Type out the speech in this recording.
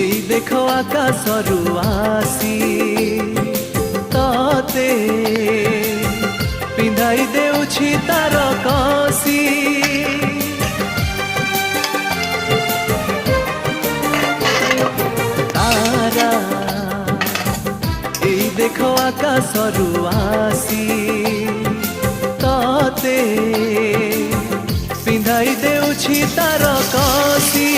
এই দেখো আকাশরু আসি ততে পিন্ধাই দেউছি তার কষি তারা এই দেখো আকাশরু আসি ততে পিন্ধাই দেউছি তার কষি।